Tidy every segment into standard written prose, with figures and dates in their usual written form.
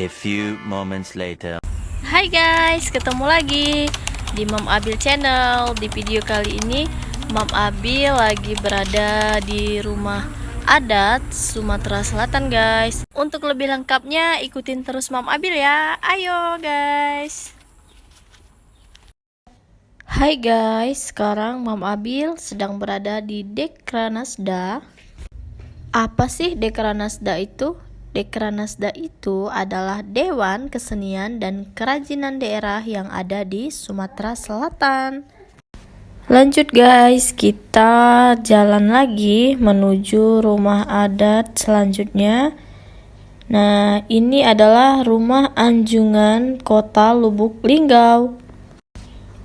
A few moments later. Hai guys, ketemu lagi di Mam Abil Channel. Di video kali ini Mam Abil lagi berada di rumah adat Sumatera Selatan guys. Untuk lebih lengkapnya ikutin terus Mam Abil ya. Ayo guys. Hai guys, sekarang Mam Abil sedang berada di Dekranasda. Apa sih Dekranasda itu? Dekranasda itu adalah Dewan Kesenian dan Kerajinan Daerah yang ada di Sumatera Selatan. Lanjut guys, kita jalan lagi menuju rumah adat selanjutnya. Nah, ini adalah rumah Anjungan Kota Lubuk Linggau.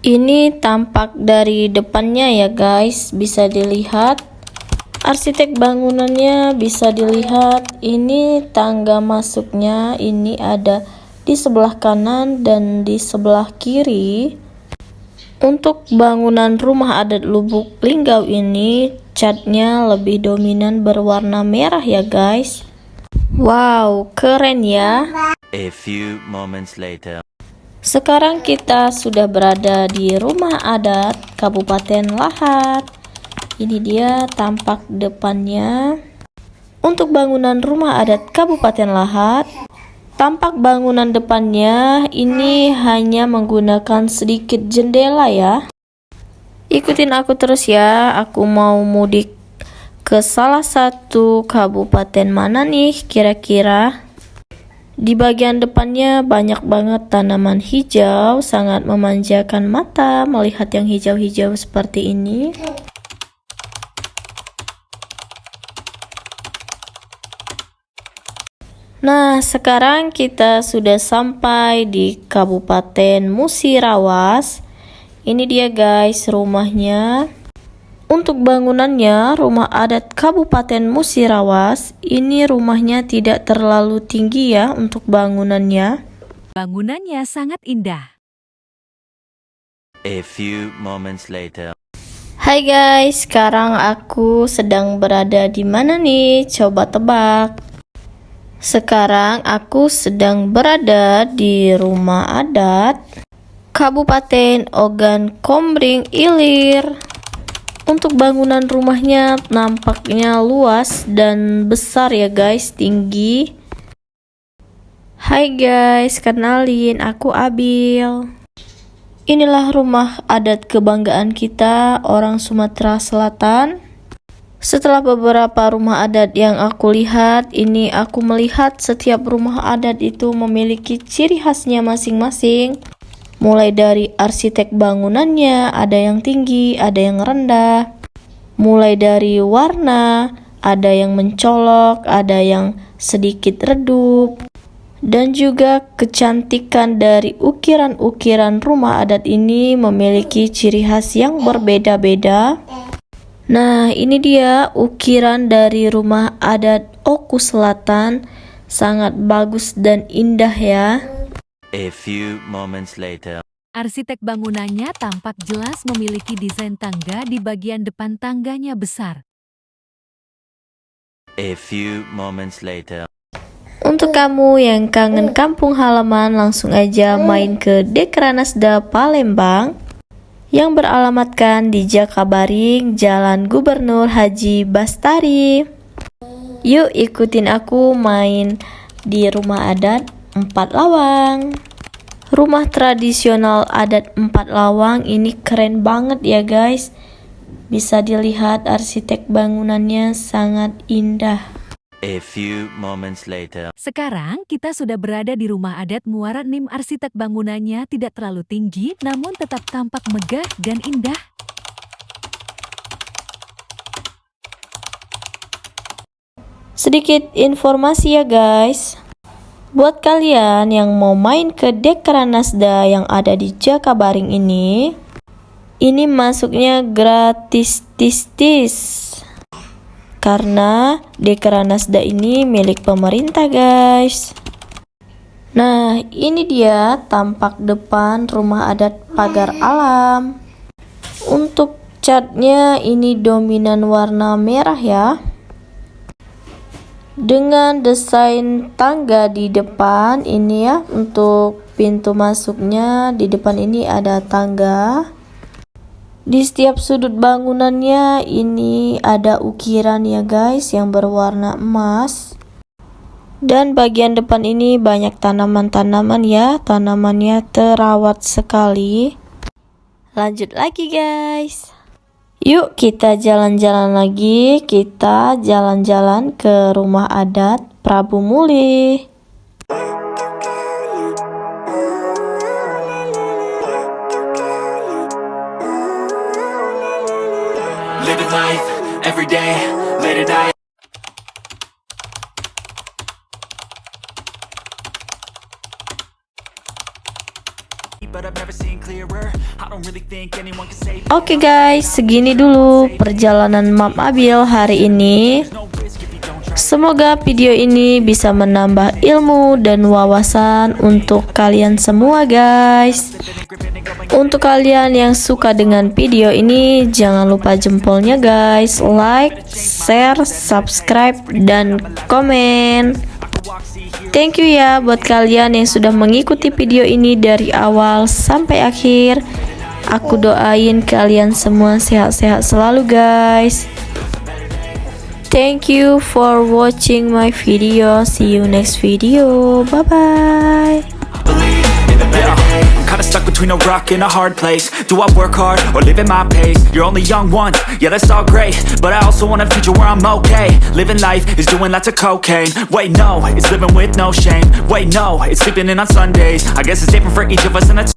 Ini tampak dari depannya ya guys, bisa dilihat. Arsitek bangunannya bisa dilihat. Ini tangga masuknya, ini ada di sebelah kanan dan di sebelah kiri. Untuk bangunan rumah adat Lubuk Linggau ini catnya lebih dominan berwarna merah ya guys. Wow, keren ya. A few moments later. Sekarang kita sudah berada di rumah adat Kabupaten Lahat. Ini dia tampak depannya. Untuk bangunan rumah adat Kabupaten Lahat, tampak bangunan depannya ini hanya menggunakan sedikit jendela ya. Ikutin aku terus ya, aku mau mudik ke salah satu kabupaten mana nih kira-kira. Di bagian depannya banyak banget tanaman hijau, sangat memanjakan mata melihat yang hijau-hijau seperti ini. Nah, sekarang kita sudah sampai di Kabupaten Musirawas. Ini dia guys rumahnya. Untuk bangunannya, rumah adat Kabupaten Musirawas, ini rumahnya tidak terlalu tinggi ya untuk bangunannya. Bangunannya sangat indah. A few moments later. Hai guys, sekarang aku sedang berada di mana nih? Coba tebak. Sekarang aku sedang berada di rumah adat Kabupaten Ogan Komering Ilir. Untuk bangunan rumahnya nampaknya luas dan besar ya guys, tinggi. Hai guys, kenalin aku Abil. Inilah rumah adat kebanggaan kita orang Sumatera Selatan. Setelah beberapa rumah adat yang aku lihat, ini aku melihat setiap rumah adat itu memiliki ciri khasnya masing-masing. Mulai dari arsitek bangunannya, ada yang tinggi, ada yang rendah. Mulai dari warna, ada yang mencolok, ada yang sedikit redup. Dan juga kecantikan dari ukiran-ukiran rumah adat ini memiliki ciri khas yang berbeda-beda. Nah, ini dia ukiran dari rumah adat Oku Selatan, sangat bagus dan indah ya. A few moments later. Arsitek bangunannya tampak jelas memiliki desain tangga di bagian depan tangganya besar. A few moments later. Untuk kamu yang kangen kampung halaman, langsung aja main ke Dekranasda Palembang yang beralamatkan di Jakabaring, Jalan Gubernur Haji Bastari. Yuk ikutin aku main di rumah adat Empat Lawang. Rumah tradisional adat Empat Lawang ini keren banget ya guys. Bisa dilihat arsitek bangunannya sangat indah. A few moments later. Sekarang kita sudah berada di rumah adat Muara Enim. Arsitek bangunannya tidak terlalu tinggi, namun tetap tampak megah dan indah. Sedikit informasi ya guys. Buat kalian yang mau main ke Dekranasda yang ada di Jakabaring ini masuknya gratis tis. Karena Dekranasda ini milik pemerintah guys. Nah, ini dia tampak depan rumah adat Pagar Alam. Untuk catnya ini dominan warna merah ya. dengan desain tangga di depan ini ya. Untuk pintu masuknya di depan ini ada tangga. Di setiap sudut bangunannya ini ada ukiran ya guys yang berwarna emas. Dan bagian depan ini banyak tanaman-tanaman ya. Tanamannya terawat sekali. Lanjut lagi guys. Yuk kita jalan-jalan lagi. Kita jalan-jalan ke rumah adat Prabu Muli. Living life, every day, late at night. But I've never seen clearer. I don't really think anyone can save me. Oke guys, segini dulu perjalanan Mam Abil hari ini. No risk if you don't try. Semoga video ini bisa menambah ilmu dan wawasan untuk kalian semua guys. Untuk kalian yang suka dengan video ini, jangan lupa jempolnya guys. Like, share, subscribe, dan komen. Thank you ya buat kalian yang sudah mengikuti video ini dari awal sampai akhir. Aku doain kalian semua sehat-sehat selalu guys. Thank you for watching my video. See you next video. Bye bye. I'm kinda stuck between a rock and a hard place. Do I work hard or live at my pace? You're only young once, yeah that's all great, but I also want a future where I'm okay. Living life is doing lots of cocaine. Wait no, it's living with no shame. Wait no, it's sleeping in on Sundays. I guess it's different for each of us and that's